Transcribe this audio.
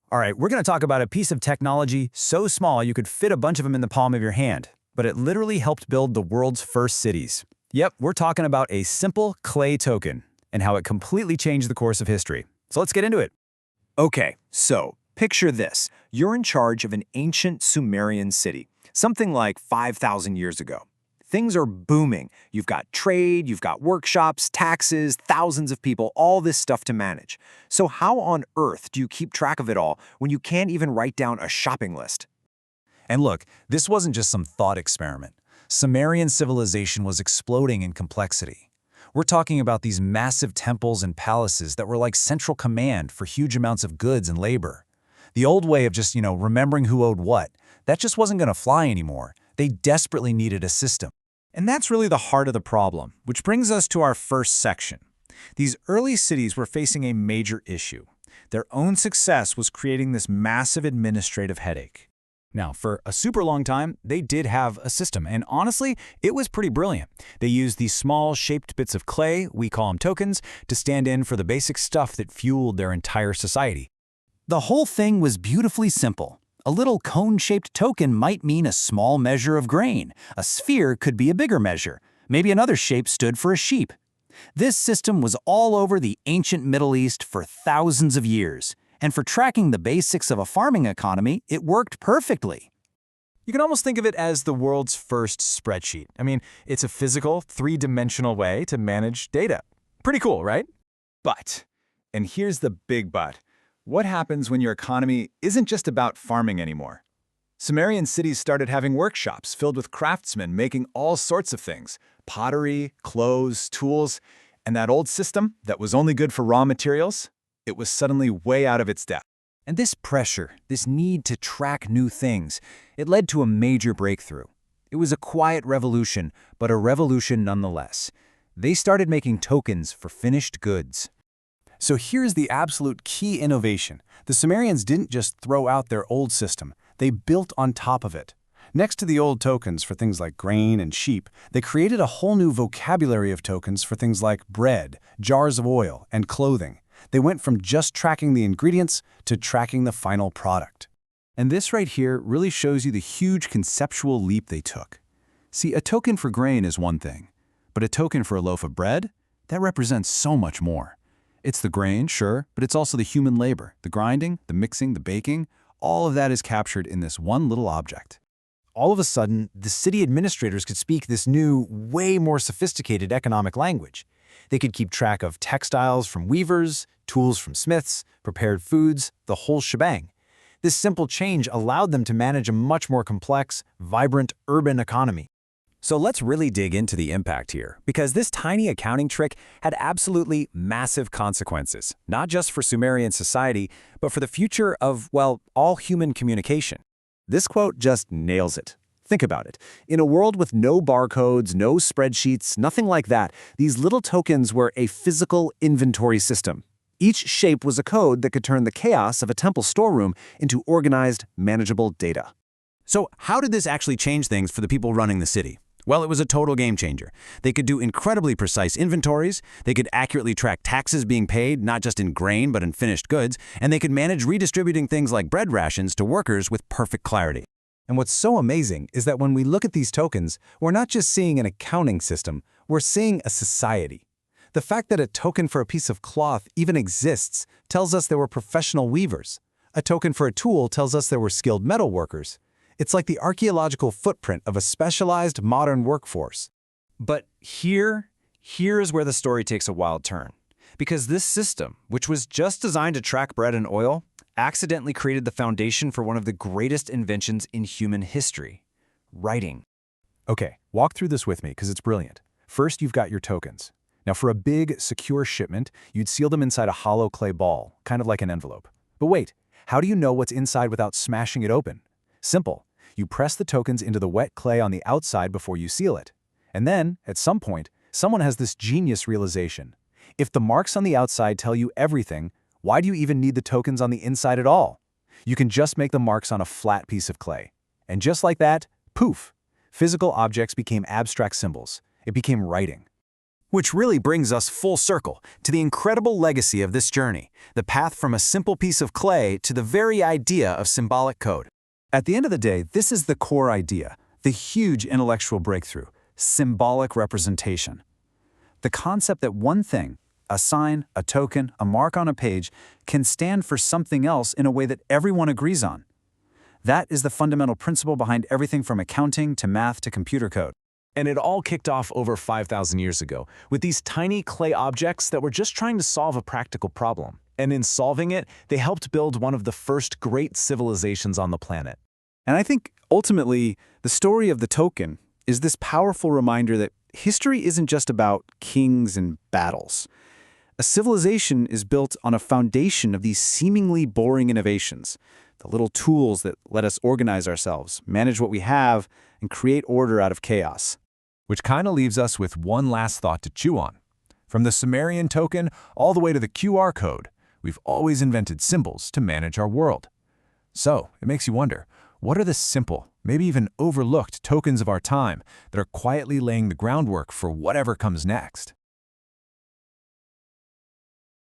All right, we're going to talk about a piece of technology so small you could fit a bunch of them in the palm of your hand, but it literally helped build the world's first cities. Yep, we're talking about a simple clay token and how it completely changed the course of history. So let's get into it. Okay, so picture this. You're in charge of an ancient Sumerian city, something like 5,000 years ago. Things are booming. You've got trade, you've got workshops, taxes, thousands of people, all this stuff to manage. So how on earth do you keep track of it all when you can't even write down a shopping list? And look, this wasn't just some thought experiment. Sumerian civilization was exploding in complexity. We're talking about these massive temples and palaces that were like central command for huge amounts of goods and labor. The old way of just, remembering who owed what, that just wasn't going to fly anymore. They desperately needed a system. And that's really the heart of the problem, which brings us to our first section. These early cities were facing a major issue. Their own success was creating this massive administrative headache. Now, for a super long time, they did have a system, and honestly, it was pretty brilliant. They used these small, shaped bits of clay, we call them tokens, to stand in for the basic stuff that fueled their entire society. The whole thing was beautifully simple. A little cone-shaped token might mean a small measure of grain. A sphere could be a bigger measure. Maybe another shape stood for a sheep. This system was all over the ancient Middle East for thousands of years. And for tracking the basics of a farming economy, it worked perfectly. You can almost think of it as the world's first spreadsheet. I mean, it's a physical, three-dimensional way to manage data. Pretty cool, right? But, and here's the big but, what happens when your economy isn't just about farming anymore? Sumerian cities started having workshops filled with craftsmen making all sorts of things: pottery, clothes, tools, and that old system that was only good for raw materials, it was suddenly way out of its depth. And this pressure, this need to track new things, it led to a major breakthrough. It was a quiet revolution, but a revolution nonetheless. They started making tokens for finished goods. So here's the absolute key innovation. The Sumerians didn't just throw out their old system, they built on top of it. Next to the old tokens for things like grain and sheep, they created a whole new vocabulary of tokens for things like bread, jars of oil, and clothing. They went from just tracking the ingredients to tracking the final product. And this right here really shows you the huge conceptual leap they took. See, a token for grain is one thing, but a token for a loaf of bread, that represents so much more. It's the grain, sure, but it's also the human labor, the grinding, the mixing, the baking. All of that is captured in this one little object. All of a sudden, the city administrators could speak this new, way more sophisticated economic language. They could keep track of textiles from weavers, tools from smiths, prepared foods, the whole shebang. This simple change allowed them to manage a much more complex, vibrant urban economy. So let's really dig into the impact here, because this tiny accounting trick had absolutely massive consequences, not just for Sumerian society, but for the future of, well, all human communication. This quote just nails it. Think about it. In a world with no barcodes, no spreadsheets, nothing like that, these little tokens were a physical inventory system. Each shape was a code that could turn the chaos of a temple storeroom into organized, manageable data. So how did this actually change things for the people running the city? Well, it was a total game changer. They could do incredibly precise inventories, they could accurately track taxes being paid, not just in grain but in finished goods, and they could manage redistributing things like bread rations to workers with perfect clarity. And what's so amazing is that when we look at these tokens, we're not just seeing an accounting system, we're seeing a society. The fact that a token for a piece of cloth even exists tells us there were professional weavers. A token for a tool tells us there were skilled metal workers. It's like the archaeological footprint of a specialized modern workforce. But here is where the story takes a wild turn. Because this system, which was just designed to track bread and oil, accidentally created the foundation for one of the greatest inventions in human history: writing. Okay, walk through this with me because it's brilliant. First, you've got your tokens. Now, for a big, secure shipment, you'd seal them inside a hollow clay ball, kind of like an envelope. But wait, how do you know what's inside without smashing it open? Simple. You press the tokens into the wet clay on the outside before you seal it. And then, at some point, someone has this genius realization. If the marks on the outside tell you everything, why do you even need the tokens on the inside at all? You can just make the marks on a flat piece of clay. And just like that, poof! Physical objects became abstract symbols. It became writing. Which really brings us full circle to the incredible legacy of this journey, the path from a simple piece of clay to the very idea of symbolic code. At the end of the day, this is the core idea, the huge intellectual breakthrough, symbolic representation. The concept that one thing, a sign, a token, a mark on a page, can stand for something else in a way that everyone agrees on. That is the fundamental principle behind everything from accounting to math to computer code. And it all kicked off over 5,000 years ago with these tiny clay objects that were just trying to solve a practical problem. And in solving it, they helped build one of the first great civilizations on the planet. And I think, ultimately, the story of the token is this powerful reminder that history isn't just about kings and battles. A civilization is built on a foundation of these seemingly boring innovations, the little tools that let us organize ourselves, manage what we have, and create order out of chaos. Which kind of leaves us with one last thought to chew on. From the Sumerian token all the way to the QR code, we've always invented symbols to manage our world. So, it makes you wonder, what are the simple, maybe even overlooked tokens of our time that are quietly laying the groundwork for whatever comes next?